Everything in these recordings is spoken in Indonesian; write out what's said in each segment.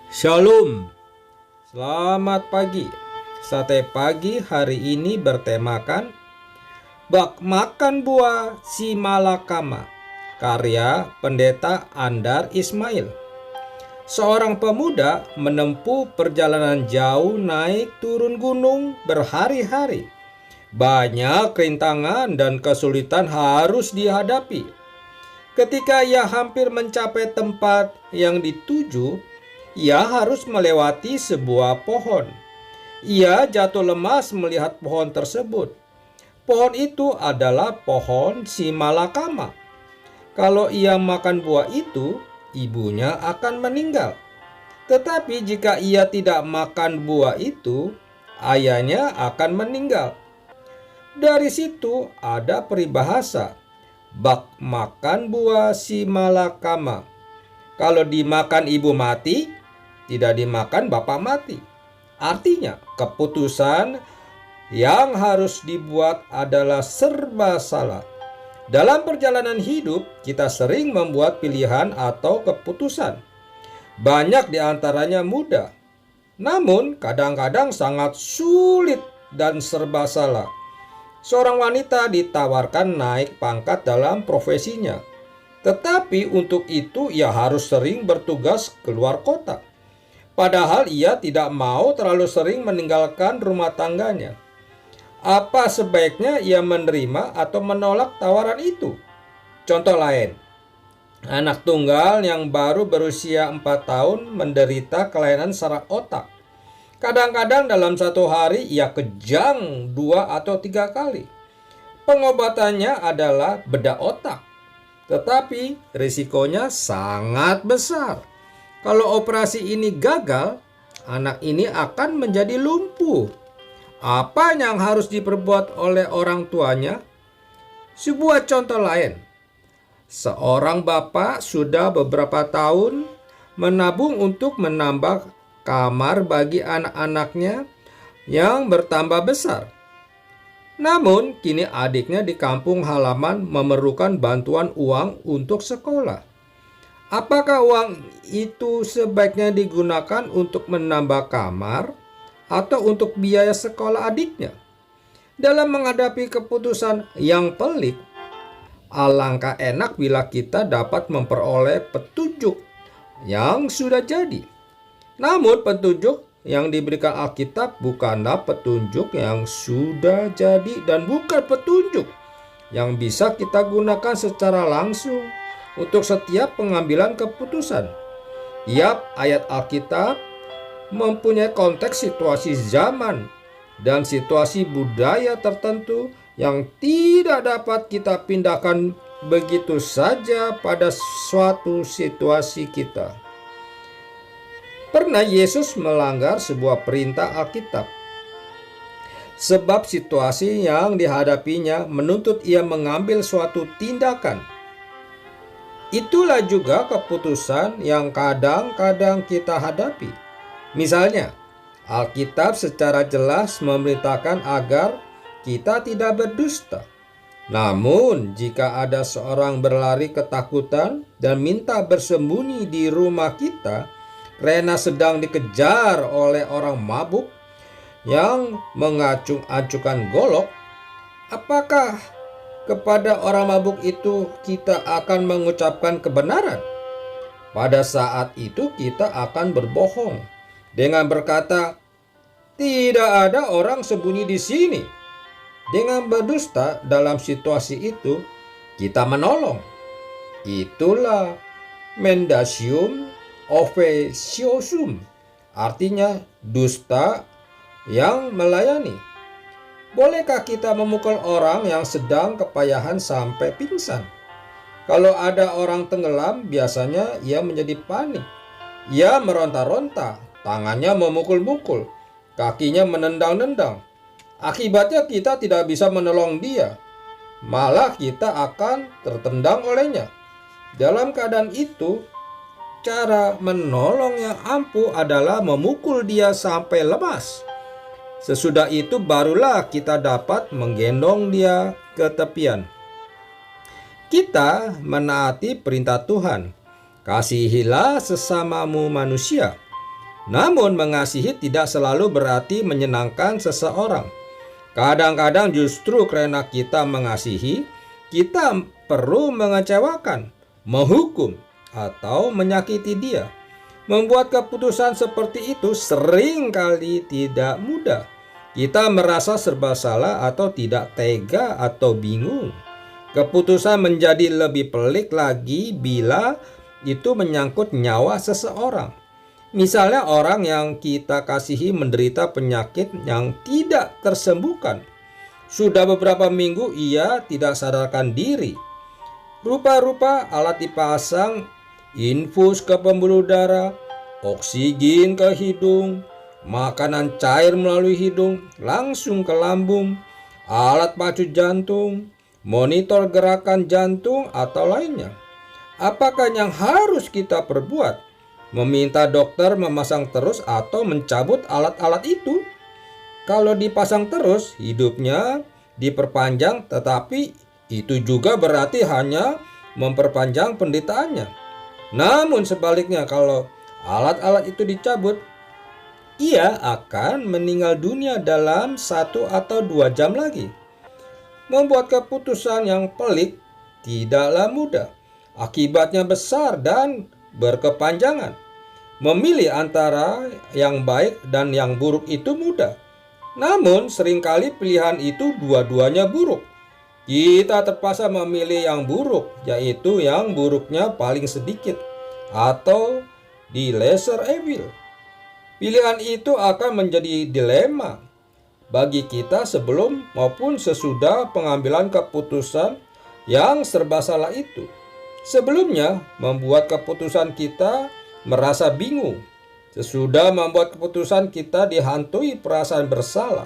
Shalom, selamat pagi. Sate pagi hari ini bertemakan Bak Makan Buah Si Malakama, karya Pendeta Andar Ismail. Seorang pemuda menempuh perjalanan jauh naik turun gunung berhari-hari. Banyak rintangan dan kesulitan harus dihadapi. Ketika ia hampir mencapai tempat yang dituju, ia harus melewati sebuah pohon. Ia jatuh lemas melihat pohon tersebut. Pohon itu adalah pohon si malakama. Kalau ia makan buah itu, ibunya akan meninggal. Tetapi jika ia tidak makan buah itu, ayahnya akan meninggal. Dari situ ada peribahasa, bak makan buah si malakama. Kalau dimakan ibu mati, tidak dimakan bapak mati. Artinya, keputusan yang harus dibuat adalah serba salah. Dalam perjalanan hidup, kita sering membuat pilihan atau keputusan. Banyak di antaranya mudah, namun kadang-kadang sangat sulit dan serba salah. Seorang wanita ditawarkan naik pangkat dalam profesinya, tetapi untuk itu ia harus sering bertugas keluar kota. Padahal ia tidak mau terlalu sering meninggalkan rumah tangganya. Apa sebaiknya ia menerima atau menolak tawaran itu? Contoh lain, anak tunggal yang baru berusia 4 tahun menderita kelainan saraf otak. Kadang-kadang dalam satu hari ia kejang 2 atau 3 kali. Pengobatannya adalah bedah otak, tetapi risikonya sangat besar. Kalau operasi ini gagal, anak ini akan menjadi lumpuh. Apa yang harus diperbuat oleh orang tuanya? Sebuah contoh lain. Seorang bapak sudah beberapa tahun menabung untuk menambah kamar bagi anak-anaknya yang bertambah besar. Namun, kini adiknya di kampung halaman memerlukan bantuan uang untuk sekolah. Apakah uang itu sebaiknya digunakan untuk menambah kamar atau untuk biaya sekolah adiknya? Dalam menghadapi keputusan yang pelik, alangkah enak bila kita dapat memperoleh petunjuk yang sudah jadi. Namun petunjuk yang diberikan Alkitab bukanlah petunjuk yang sudah jadi dan bukan petunjuk yang bisa kita gunakan secara langsung untuk setiap pengambilan keputusan. Tiap ayat Alkitab mempunyai konteks situasi zaman dan situasi budaya tertentu yang tidak dapat kita pindahkan begitu saja pada suatu situasi kita. Pernah Yesus melanggar sebuah perintah Alkitab, sebab situasi yang dihadapinya menuntut ia mengambil suatu tindakan. Itulah juga keputusan yang kadang-kadang kita hadapi. Misalnya, Alkitab secara jelas memerintahkan agar kita tidak berdusta. Namun, jika ada seorang berlari ketakutan dan minta bersembunyi di rumah kita karena sedang dikejar oleh orang mabuk yang mengacung-acungkan golok, apakah kepada orang mabuk itu kita akan mengucapkan kebenaran? Pada saat itu kita akan berbohong dengan berkata, "Tidak ada orang sembunyi di sini." Dengan berdusta dalam situasi itu, kita menolong. Itulah mendacium officiosum, artinya dusta yang melayani. Bolehkah kita memukul orang yang sedang kepayahan sampai pingsan? Kalau ada orang tenggelam, biasanya ia menjadi panik. Ia meronta-ronta, tangannya memukul-mukul, kakinya menendang-nendang. Akibatnya kita tidak bisa menolong dia. Malah kita akan tertendang olehnya. Dalam keadaan itu, cara menolong yang ampuh adalah memukul dia sampai lemas. Sesudah itu barulah kita dapat menggendong dia ke tepian. Kita menaati perintah Tuhan. Kasihilah sesamamu manusia. Namun mengasihi tidak selalu berarti menyenangkan seseorang. Kadang-kadang justru karena kita mengasihi, kita perlu mengecewakan, menghukum, atau menyakiti dia. Membuat keputusan seperti itu seringkali tidak mudah. Kita merasa serba salah atau tidak tega atau bingung. Keputusan menjadi lebih pelik lagi bila itu menyangkut nyawa seseorang. Misalnya orang yang kita kasihi menderita penyakit yang tidak tersembuhkan. Sudah beberapa minggu ia tidak sadarkan diri. Rupa-rupa alat dipasang, infus ke pembuluh darah, oksigen ke hidung, makanan cair melalui hidung langsung ke lambung, alat pacu jantung, monitor gerakan jantung atau lainnya. Apakah yang harus kita perbuat? Meminta dokter memasang terus atau mencabut alat-alat itu? Kalau dipasang terus, hidupnya diperpanjang, tetapi itu juga berarti hanya memperpanjang penderitaannya. Namun sebaliknya, kalau alat-alat itu dicabut, ia akan meninggal dunia dalam 1 atau 2 jam lagi. Membuat keputusan yang pelik tidaklah mudah. Akibatnya besar dan berkepanjangan. Memilih antara yang baik dan yang buruk itu mudah. Namun seringkali pilihan itu dua-duanya buruk. Kita terpaksa memilih yang buruk, yaitu yang buruknya paling sedikit, atau the lesser evil. Pilihan itu akan menjadi dilema bagi kita sebelum maupun sesudah pengambilan keputusan yang serba salah itu. Sebelumnya, membuat keputusan kita merasa bingung. Sesudah membuat keputusan kita dihantui perasaan bersalah.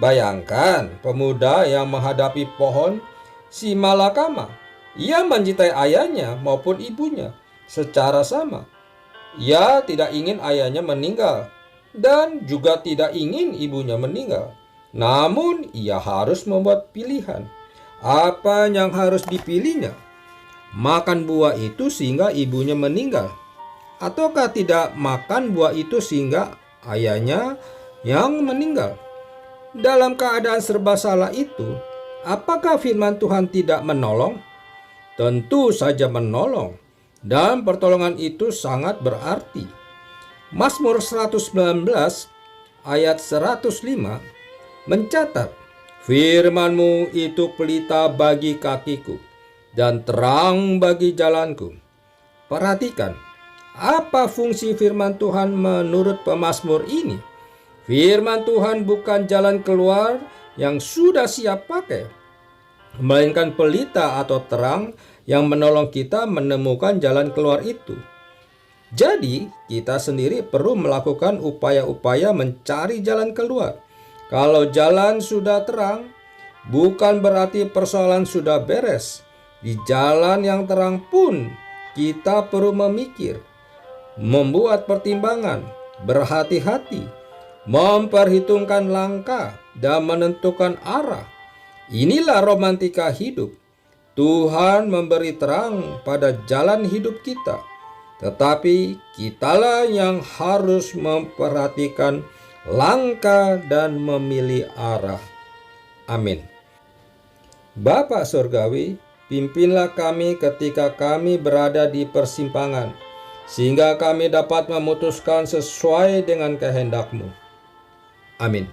Bayangkan pemuda yang menghadapi pohon si malakama. Ia mencintai ayahnya maupun ibunya secara sama. Ia tidak ingin ayahnya meninggal dan juga tidak ingin ibunya meninggal. Namun ia harus membuat pilihan. Apa yang harus dipilihnya? Makan buah itu sehingga ibunya meninggal, ataukah tidak makan buah itu sehingga ayahnya yang meninggal? Dalam keadaan serba salah itu, apakah firman Tuhan tidak menolong? Tentu saja menolong, dan pertolongan itu sangat berarti. Mazmur 119 ayat 105 mencatat, "Firman-Mu itu pelita bagi kakiku dan terang bagi jalanku." Perhatikan, apa fungsi firman Tuhan menurut pemazmur ini? Firman Tuhan bukan jalan keluar yang sudah siap pakai, melainkan pelita atau terang yang menolong kita menemukan jalan keluar itu. Jadi, kita sendiri perlu melakukan upaya-upaya mencari jalan keluar. Kalau jalan sudah terang, bukan berarti persoalan sudah beres. Di jalan yang terang pun kita perlu memikir, membuat pertimbangan, berhati-hati, memperhitungkan langkah, dan menentukan arah. Inilah romantika hidup. Tuhan memberi terang pada jalan hidup kita, tetapi kitalah yang harus memperhatikan langkah dan memilih arah. Amin. Bapa Surgawi, pimpinlah kami ketika kami berada di persimpangan, sehingga kami dapat memutuskan sesuai dengan kehendak-Mu. Amin.